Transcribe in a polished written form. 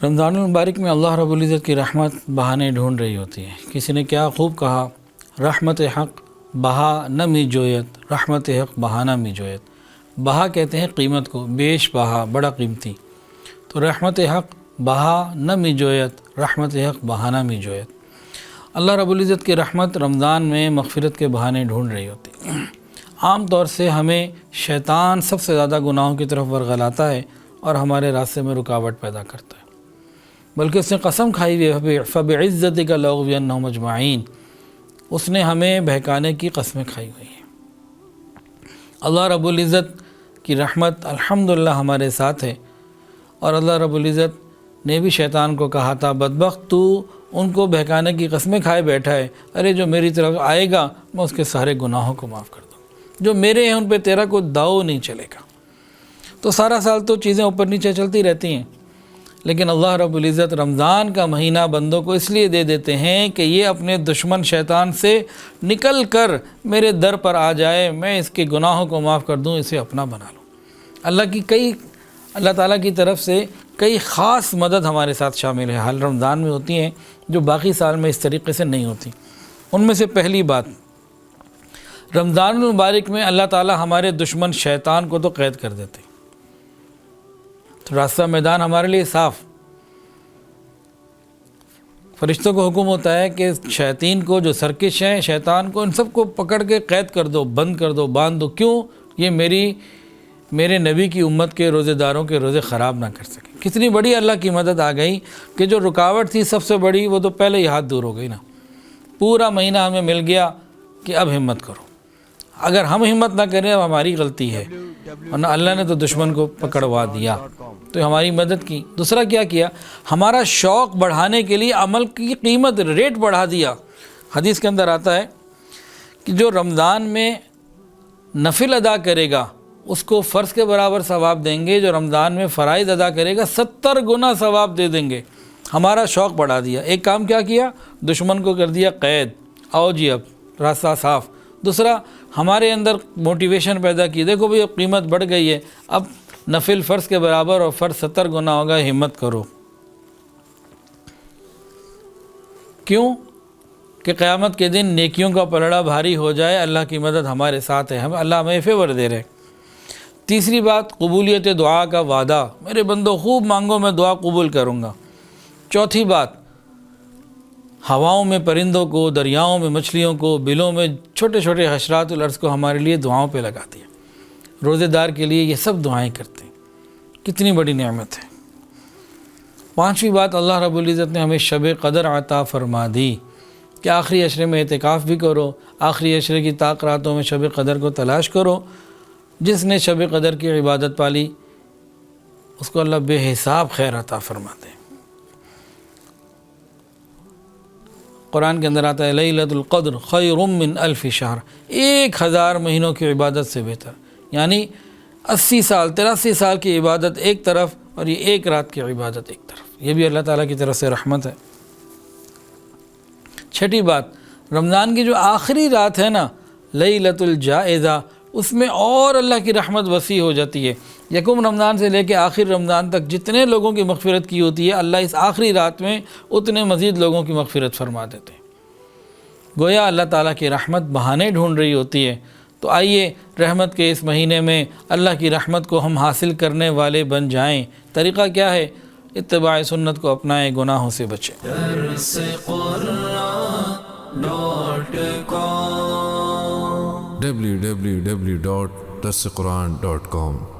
رمضان المبارک میں اللہ رب العزت کی رحمت بہانے ڈھونڈ رہی ہوتی ہے۔ کسی نے کیا خوب کہا، رحمت حق بہا نہ می جویت، رحمت حق بہانہ می جویت۔ بہا کہتے ہیں قیمت کو، بیش بہا، بڑا قیمتی، تو رحمت حق بہا نہ می جویت، رحمت حق بہانہ می جویت۔ اللہ رب العزت کی رحمت رمضان میں مغفرت کے بہانے ڈھونڈ رہی ہوتی ہے۔ عام طور سے ہمیں شیطان سب سے زیادہ گناہوں کی طرف ورغلاتا ہے اور ہمارے راستے میں رکاوٹ پیدا کرتا ہے، بلکہ اس نے قسم کھائی ہوئی ہے، فَبِعِزَّتِكَ لَأُغْوِيَنَّهُمْ أَجْمَعِينَ، اس نے ہمیں بہکانے کی قسمیں کھائی ہوئی ہیں۔ اللہ رب العزت کی رحمت الحمدللہ ہمارے ساتھ ہے، اور اللہ رب العزت نے بھی شیطان کو کہا تھا، بدبخت تو ان کو بہکانے کی قسمیں کھائے بیٹھا ہے، ارے جو میری طرف آئے گا میں اس کے سارے گناہوں کو معاف کر دوں، جو میرے ہیں ان پہ تیرا کوئی داؤ نہیں چلے گا۔ تو سارا سال تو چیزیں اوپر نیچے چلتی رہتی ہیں، لیکن اللہ رب العزت رمضان کا مہینہ بندوں کو اس لیے دے دیتے ہیں کہ یہ اپنے دشمن شیطان سے نکل کر میرے در پر آ جائے، میں اس کے گناہوں کو معاف کر دوں، اسے اپنا بنا لوں۔ اللہ تعالیٰ کی طرف سے کئی خاص مدد ہمارے ساتھ شامل ہے، حال رمضان میں ہوتی ہیں جو باقی سال میں اس طریقے سے نہیں ہوتی۔ ان میں سے پہلی بات، رمضان المبارک میں اللہ تعالیٰ ہمارے دشمن شیطان کو تو قید کر دیتے، تو راستہ میدان ہمارے لیے صاف۔ فرشتوں کو حکم ہوتا ہے کہ شیاطین کو، جو سرکش ہیں شیطان کو، ان سب کو پکڑ کے قید کر دو، بند کر دو، باندھ دو۔ کیوں؟ یہ میرے نبی کی امت کے روزے داروں کے روزے خراب نہ کر سکے۔ کتنی بڑی اللہ کی مدد آ گئی کہ جو رکاوٹ تھی سب سے بڑی، وہ تو پہلے ہی ہاتھ دور ہو گئی نا۔ پورا مہینہ ہمیں مل گیا کہ اب ہمت کرو۔ اگر ہم ہمت نہ کریں اب ہماری غلطی ہے، ورنہ اللہ نے تو دشمن کو پکڑوا دیا، تو ہماری مدد کی۔ دوسرا کیا کیا؟ ہمارا شوق بڑھانے کے لیے عمل کی قیمت، ریٹ بڑھا دیا۔ حدیث کے اندر آتا ہے کہ جو رمضان میں نفل ادا کرے گا اس کو فرض کے برابر ثواب دیں گے، جو رمضان میں فرائض ادا کرے گا 70 گنا ثواب دے دیں گے۔ ہمارا شوق بڑھا دیا۔ ایک کام کیا کیا؟ دشمن کو کر دیا قید، آؤ جی اب راستہ صاف۔ دوسرا، ہمارے اندر موٹیویشن پیدا کی، دیکھو بھئی اب قیمت بڑھ گئی ہے، اب نفل فرض کے برابر اور فرض 70 گنا ہوگا، ہمت کرو۔ کیوں؟ کہ قیامت کے دن نیکیوں کا پلڑا بھاری ہو جائے، اللہ کی مدد ہمارے ساتھ ہے، اللہ ہمیں فیور دے رہے۔ تیسری بات، قبولیت دعا کا وعدہ، میرے بندوں خوب مانگو میں دعا قبول کروں گا۔ چوتھی بات، ہواؤں میں پرندوں کو، دریاؤں میں مچھلیوں کو، بلوں میں چھوٹے چھوٹے حشرات الارض کو ہمارے لیے دعاؤں پہ لگا دیا۔ روزے دار کے لیے یہ سب دعائیں کرتے ہیں، کتنی بڑی نعمت ہے۔ پانچویں بات، اللہ رب العزت نے ہمیں شب قدر عطا فرما دی کہ آخری عشرے میں اعتکاف بھی کرو، آخری عشرے کی طاق راتوں میں شب قدر کو تلاش کرو۔ جس نے شب قدر کی عبادت پالی اس کو اللہ بے حساب خیر عطا فرماتے ہیں۔ قرآن کے اندر آتا ہے لیلۃ القدر خیر من الف شہر، 1000 مہینوں کی عبادت سے بہتر، یعنی 80 سال 83 سال کی عبادت ایک طرف اور یہ ایک رات کی عبادت ایک طرف، یہ بھی اللہ تعالیٰ کی طرف سے رحمت ہے۔ چھٹی بات، رمضان کی جو آخری رات ہے نا لیلۃ الجائزہ، اس میں اور اللہ کی رحمت وسیع ہو جاتی ہے۔ یکم رمضان سے لے کے آخر رمضان تک جتنے لوگوں کی مغفرت کی ہوتی ہے، اللہ اس آخری رات میں اتنے مزید لوگوں کی مغفرت فرما دیتے ہیں۔ گویا اللہ تعالیٰ کی رحمت بہانے ڈھونڈ رہی ہوتی ہے۔ تو آئیے رحمت کے اس مہینے میں اللہ کی رحمت کو ہم حاصل کرنے والے بن جائیں۔ طریقہ کیا ہے؟ اتباع سنت کو اپنائیں، گناہوں سے بچیں۔ www.darsequran.com